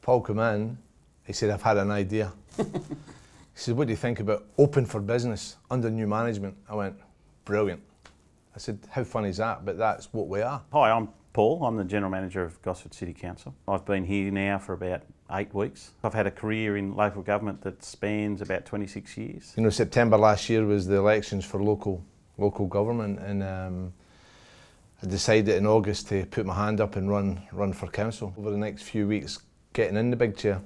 Paul came in, he said, I've had an idea. He said, what do you think about open for business under new management? I went, brilliant. I said, how funny is that? But that's what we are. Hi, I'm Paul. I'm the General Manager of Gosford City Council. I've been here now for about 8 weeks. I've had a career in local government that spans about 26 years. You know, September last year was the elections for local government, and I decided in August to put my hand up and run for council. Over the next few weeks, getting in the big chair,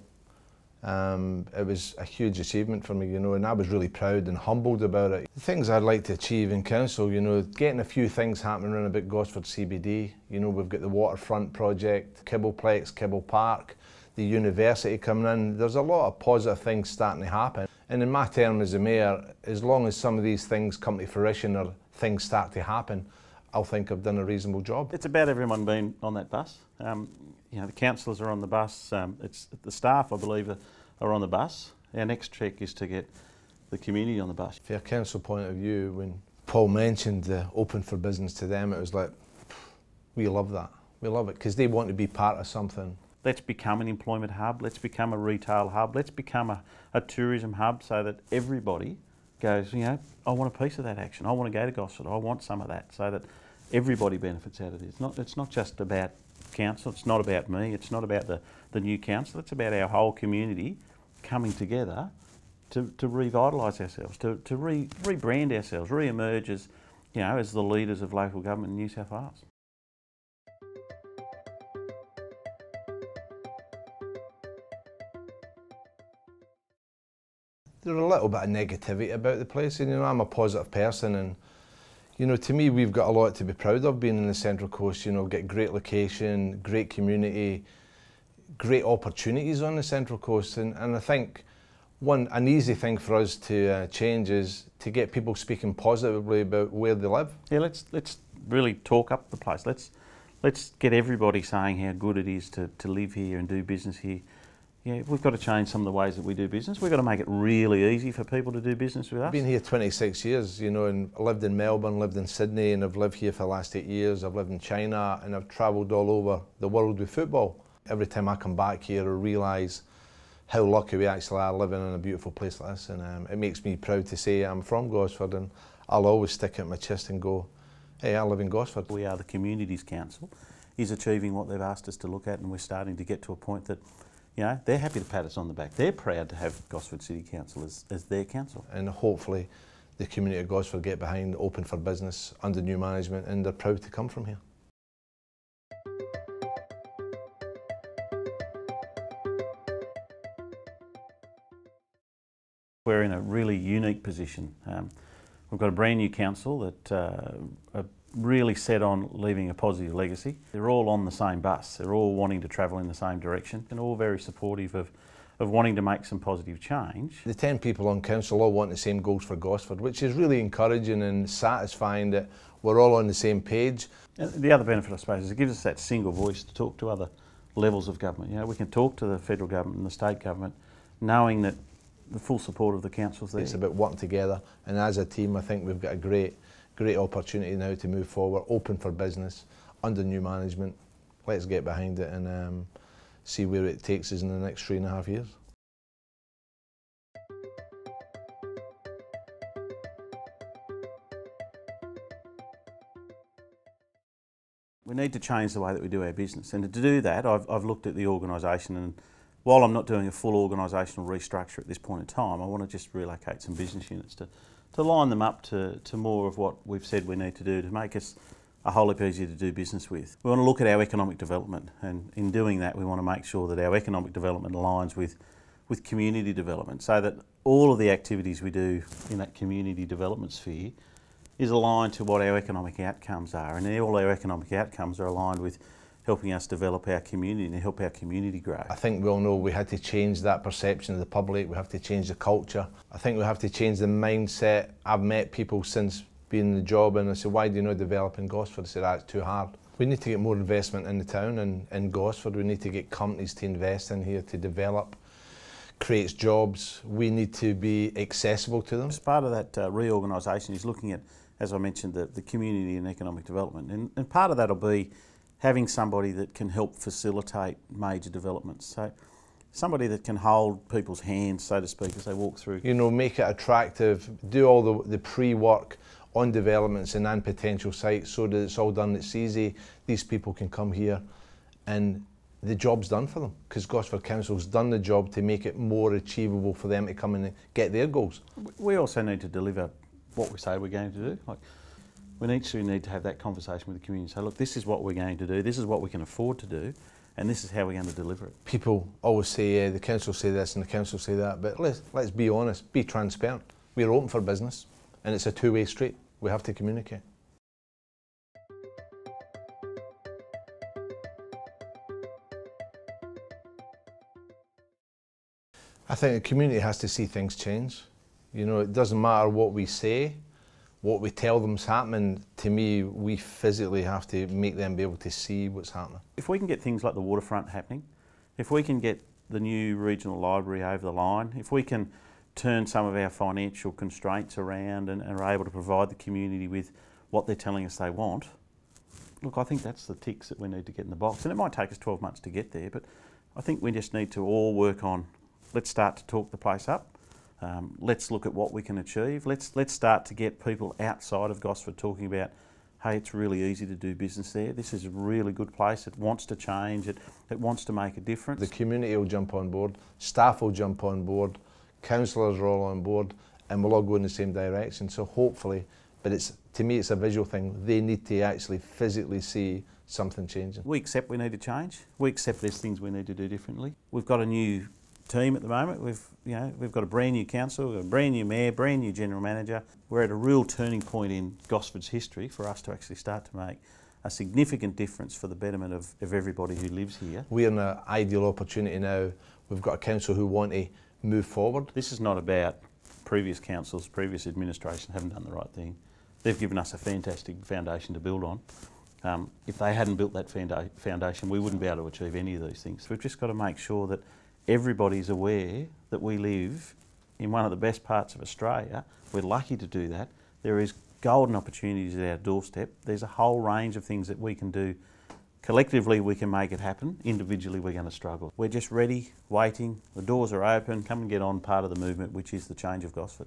it was a huge achievement for me, you know, and I was really proud and humbled about it. The things I'd like to achieve in council, you know, getting a few things happening around about Gosford CBD. You know, we've got the waterfront project, Kibbleplex, Kibble Park, the university coming in. There's a lot of positive things starting to happen. And in my term as the mayor, as long as some of these things come to fruition or things start to happen, I'll think I've done a reasonable job. It's about everyone being on that bus. You know, the councillors are on the bus. It's the staff, I believe, are on the bus. Our next trick is to get the community on the bus. From a council point of view, when Paul mentioned the open for business to them, it was like, we love that. We love it because they want to be part of something. Let's become an employment hub. Let's become a retail hub. Let's become a tourism hub so that everybody goes, you know, I want a piece of that action. I want to go to Gosford. I want some of that, so that everybody benefits out of this. It's not just about council. It's not about me. It's not about the new council. It's about our whole community coming together to revitalise ourselves, to rebrand ourselves, re-emerge as, you know, as the leaders of local government in New South Wales. There's a little bit of negativity about the place, and you know, I'm a positive person, and you know, to me, we've got a lot to be proud of being in the Central Coast. You know, get great location, great community, great opportunities on the Central Coast, and I think an easy thing for us to change is to get people speaking positively about where they live. Yeah, let's really talk up the place. Let's get everybody saying how good it is to live here and do business here. Yeah, we've got to change some of the ways that we do business. We've got to make it really easy for people to do business with us. I've been here 26 years, you know, and I lived in Melbourne, lived in Sydney, and I've lived here for the last 8 years. I've lived in China, and I've travelled all over the world with football. Every time I come back here, I realise how lucky we actually are living in a beautiful place like this, and it makes me proud to say I'm from Gosford, and I'll always stick out my chest and go, hey, I live in Gosford. We are the Communities Council, is achieving what they've asked us to look at, and we're starting to get to a point that, you know, they're happy to pat us on the back. They're proud to have Gosford City Council as their council. And hopefully the community of Gosford get behind open for business under new management, and they're proud to come from here. We're in a really unique position. We've got a brand new council that are really set on leaving a positive legacy. They're all on the same bus. They're all wanting to travel in the same direction, and all very supportive of wanting to make some positive change. The 10 people on council all want the same goals for Gosford, which is really encouraging and satisfying that we're all on the same page. And the other benefit, I suppose, is it gives us that single voice to talk to other levels of government. You know, we can talk to the federal government and the state government, knowing that the full support of the council's there. It's about working together, and as a team, I think we've got a great opportunity now to move forward, open for business, under new management. Let's get behind it and see where it takes us in the next 3.5 years. We need to change the way that we do our business, and to do that I've looked at the organisation, and while I'm not doing a full organisational restructure at this point in time, I want to just relocate some business units to line them up to more of what we've said we need to do to make us a whole heap easier to do business with. We want to look at our economic development, and in doing that we want to make sure that our economic development aligns with community development, so that all of the activities we do in that community development sphere is aligned to what our economic outcomes are, and all our economic outcomes are aligned with helping us develop our community and help our community grow. I think we all know we had to change that perception of the public. We have to change the culture. I think we have to change the mindset. I've met people since being in the job, and I said, why do you not develop in Gosford? I said, it's too hard. We need to get more investment in the town and in Gosford. We need to get companies to invest in here to develop, creates jobs. We need to be accessible to them. As part of that reorganisation is looking at, as I mentioned, the community and economic development, and part of that will be having somebody that can help facilitate major developments. So somebody that can hold people's hands, so to speak, as they walk through. You know, make it attractive, do all the pre-work on developments and potential sites so that it's all done, it's easy, these people can come here and the job's done for them, because Gosford Council's done the job to make it more achievable for them to come in and get their goals. We also need to deliver what we say we're going to do. Like, we need to have that conversation with the community. Say, look, this is what we're going to do, this is what we can afford to do, and this is how we're going to deliver it. People always say, the council say this and the council say that, but let's be honest, be transparent. We're open for business, and it's a two-way street. We have to communicate. I think the community has to see things change. You know, it doesn't matter what we say, what we tell them's happening. To me, we physically have to make them be able to see what's happening. If we can get things like the waterfront happening, if we can get the new regional library over the line, if we can turn some of our financial constraints around and are able to provide the community with what they're telling us they want, look, I think that's the ticks that we need to get in the box. And it might take us 12 months to get there, but I think we just need to all work on, let's start to talk the place up. Let's look at what we can achieve. Let's start to get people outside of Gosford talking about, hey, it's really easy to do business there. This is a really good place. It wants to change. It wants to make a difference. The community will jump on board, staff will jump on board, councillors are all on board, and we'll all go in the same direction. So hopefully, but to me it's a visual thing. They need to actually physically see something changing. We accept we need to change. We accept there's things we need to do differently. We've got a new team at the moment. We've got a brand new council, we've got a brand new mayor, brand new general manager. We're at a real turning point in Gosford's history for us to actually start to make a significant difference for the betterment of everybody who lives here. We're in an ideal opportunity now. We've got a council who want to move forward. This is not about previous councils, previous administration haven't done the right thing. They've given us a fantastic foundation to build on. If they hadn't built that foundation, we wouldn't be able to achieve any of these things. We've just got to make sure that everybody's aware that we live in one of the best parts of Australia. We're lucky to do that. There is golden opportunities at our doorstep. There's a whole range of things that we can do. Collectively we can make it happen. Individually we're going to struggle. We're just ready, waiting. The doors are open. Come and get on part of the movement, which is the change of Gosford.